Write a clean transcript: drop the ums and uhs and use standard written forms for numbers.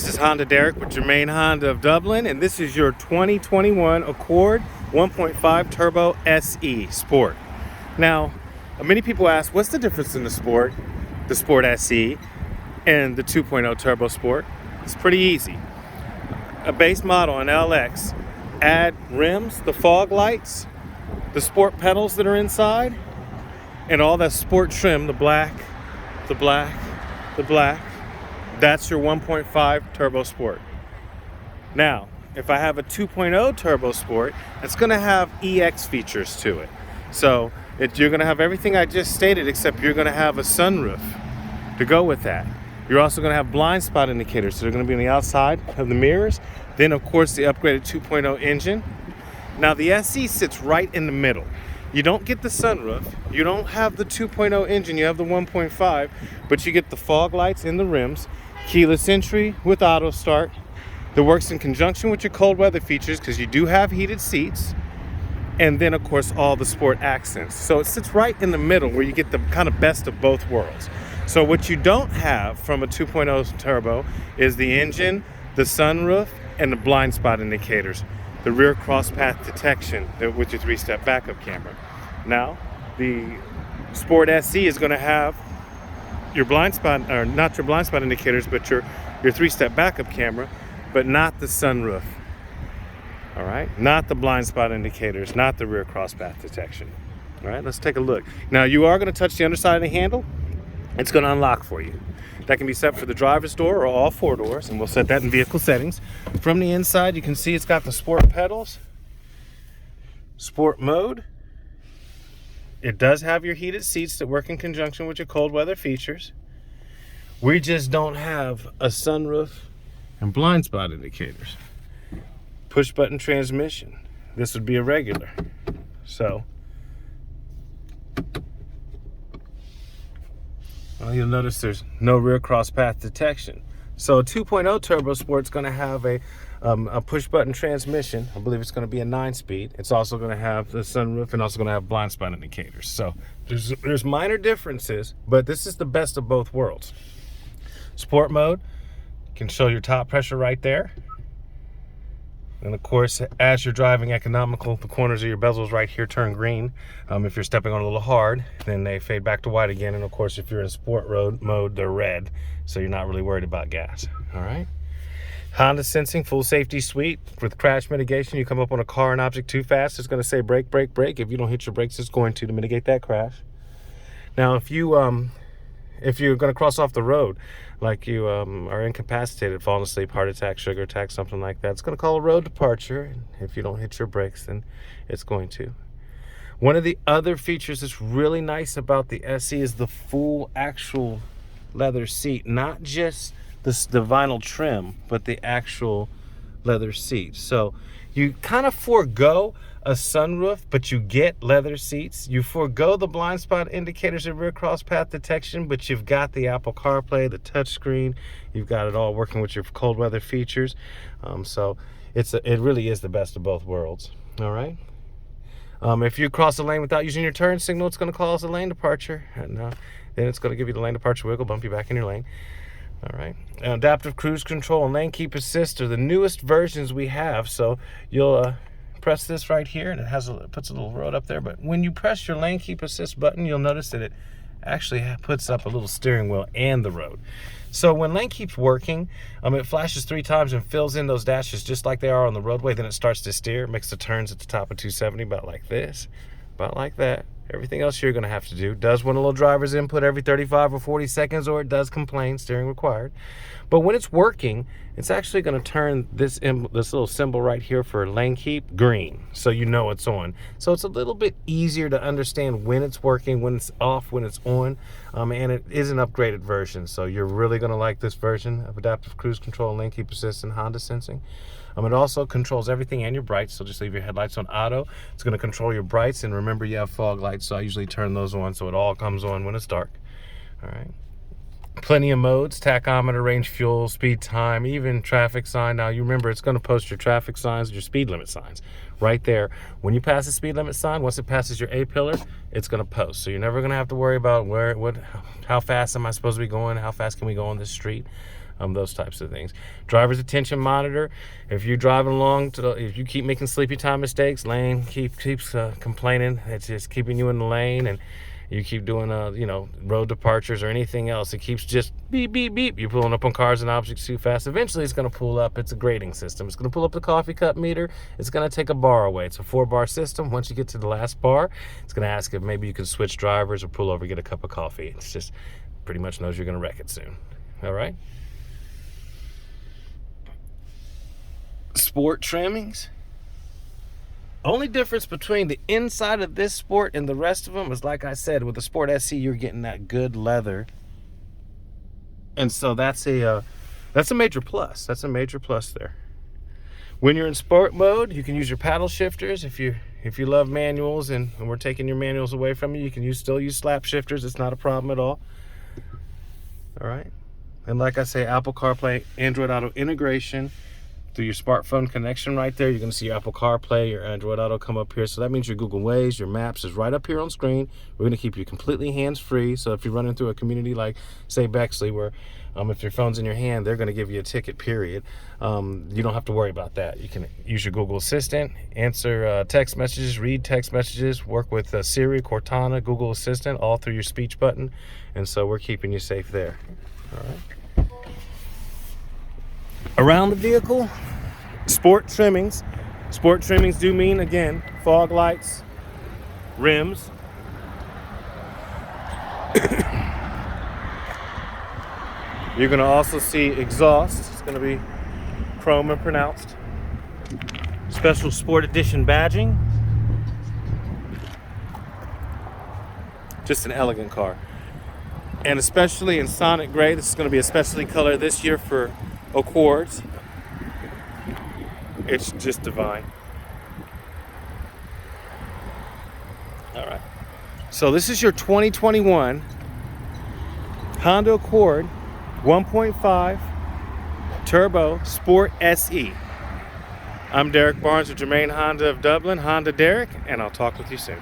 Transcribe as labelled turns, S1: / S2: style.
S1: This is Honda Derek with Jermaine Honda of Dublin, and this is your 2021 Accord 1.5 Turbo SE Sport. Now, many people ask, what's the difference in the Sport SE, and the 2.0 Turbo Sport? It's pretty easy. A base model, an LX, add rims, the fog lights, the sport pedals that are inside, and all that sport trim, the black, that's your 1.5 Turbo Sport. Now, if I have a 2.0 Turbo Sport, it's going to have EX features to it. So you're going to have everything I just stated, except you're going to have a sunroof to go with that. You're also going to have blind spot indicators, so they're going to be on the outside of the mirrors. Then, of course, the upgraded 2.0 engine. Now, the SE sits right in the middle. You don't get the sunroof, you don't have the 2.0 engine, you have the 1.5, but you get the fog lights in the rims, keyless entry with auto start that works in conjunction with your cold weather features, because you do have heated seats, and then of course all the sport accents. So it sits right in the middle where you get the kind of best of both worlds. So what you don't have from a 2.0 turbo is the engine, the sunroof, and the blind spot indicators, the rear cross path detection with your 3-step backup camera. Now, the Sport SE is going to have your blind spot, or not your blind spot indicators, but your 3-step backup camera, but not the sunroof. All right, not the blind spot indicators, not the rear cross path detection. All right, let's take a look. Now, you are going to touch the underside of the handle. It's going to unlock for you. That can be set for the driver's door or all 4 doors, and we'll set that in vehicle settings. From the inside, you can see it's got the sport pedals, sport mode. It does have your heated seats that work in conjunction with your cold weather features. We just don't have a sunroof and blind spot indicators. Push button transmission. This would be a regular. So, well, you'll notice there's no rear cross path detection. So a 2.0 Turbo Sport's going to have a push button transmission. I believe it's going to be a 9-speed. It's also going to have the sunroof and also going to have blind spot indicators. So there's minor differences, but this is the best of both worlds. Sport mode can show your top pressure right there. And of course, as you're driving economical, the corners of your bezels right here turn green. If you're stepping on a little hard, then they fade back to white again. And of course, if you're in sport mode, they're red. So you're not really worried about gas. All right. Honda Sensing full safety suite with crash mitigation. You come up on a car and object too fast, it's going to say brake, brake, brake. If you don't hit your brakes, it's going to mitigate that crash. Now, if you're going to cross off the road, like you are incapacitated, falling asleep, heart attack, sugar attack, something like that, it's going to call a road departure. If you don't hit your brakes, then it's going to. One of the other features that's really nice about the SE is the full actual leather seat, not just the vinyl trim, but the actual leather seat. So you kind of forego a sunroof, but you get leather seats. You forego the blind spot indicators and rear cross path detection, but you've got the Apple CarPlay, the touchscreen. You've got it all working with your cold weather features. So it really is the best of both worlds. All right. If you cross the lane without using your turn signal, it's going to cause a lane departure, and then it's going to give you the lane departure wiggle, bump you back in your lane. All right. Adaptive cruise control and lane keep assist are the newest versions we have. So you'll press this right here, and it puts a little road up there. But when you press your lane keep assist button, you'll notice that it actually puts up a little steering wheel and the road. So when lane keeps working, it flashes 3 times and fills in those dashes just like they are on the roadway. Then it starts to steer, makes the turns at the top of 270 about like this, about like that. Everything else you're going to have to do. Does want a little driver's input every 35 or 40 seconds, or it does complain, steering required. But when it's working, it's actually going to turn this little symbol right here for lane keep green, so you know it's on. So it's a little bit easier to understand when it's working, when it's off, when it's on. And it is an upgraded version, so you're really going to like this version of adaptive cruise control and lane keep assist and Honda Sensing. It also controls everything and your brights, so just leave your headlights on auto. It's going to control your brights, and remember you have fog lights, so I usually turn those on so it all comes on when it's dark. All right. Plenty of modes: tachometer, range, fuel, speed, time, even traffic sign. Now you remember it's going to post your traffic signs, your speed limit signs right there. When you pass the speed limit sign, once it passes your A pillar, it's going to post. So you're never going to have to worry about how fast am I supposed to be going, how fast can we go on this street. those types of things. Driver's attention monitor. If you're driving along, if you keep making sleepy time mistakes, lane keeps complaining, it's just keeping you in the lane, and you keep doing road departures or anything else, it keeps just beep beep beep. You're pulling up on cars and objects too fast. Eventually it's going to pull up. It's a grading system. It's going to pull up the coffee cup meter. It's going to take a bar away. It's a 4-bar system. Once you get to the last bar, it's going to ask if maybe you can switch drivers or pull over, get a cup of coffee. It's just pretty much knows you're going to wreck it soon. All right. Sport trimmings. Only difference between the inside of this Sport and the rest of them is, like I said, with the Sport SE, you're getting that good leather, and so that's a major plus. That's a major plus there. When you're in sport mode, you can use your paddle shifters. If you love manuals and we're taking your manuals away from you, you can still use slap shifters. It's not a problem at all. All right, and like I say, Apple CarPlay, Android Auto integration. Through your smartphone connection right there, you're going to see your Apple CarPlay, your Android Auto come up here. So that means your Google Waze, your Maps is right up here on screen. We're going to keep you completely hands-free. So if you're running through a community like, say, Bexley, where if your phone's in your hand, they're going to give you a ticket, period. You don't have to worry about that. You can use your Google Assistant, answer text messages, read text messages, work with Siri, Cortana, Google Assistant, all through your speech button. And so we're keeping you safe there. All right. Around the vehicle, sport trimmings. Sport trimmings do mean, again, fog lights, rims. You're going to also see exhaust. It's going to be chrome and pronounced. Special Sport Edition badging. Just an elegant car. And especially in Sonic Gray, this is going to be a specialty color this year for Accords. It's just divine. All right. So this is your 2021 Honda Accord 1.5 Turbo Sport SE. I'm Derek Barnes of Germain Honda of Dublin, Honda Derek, and I'll talk with you soon.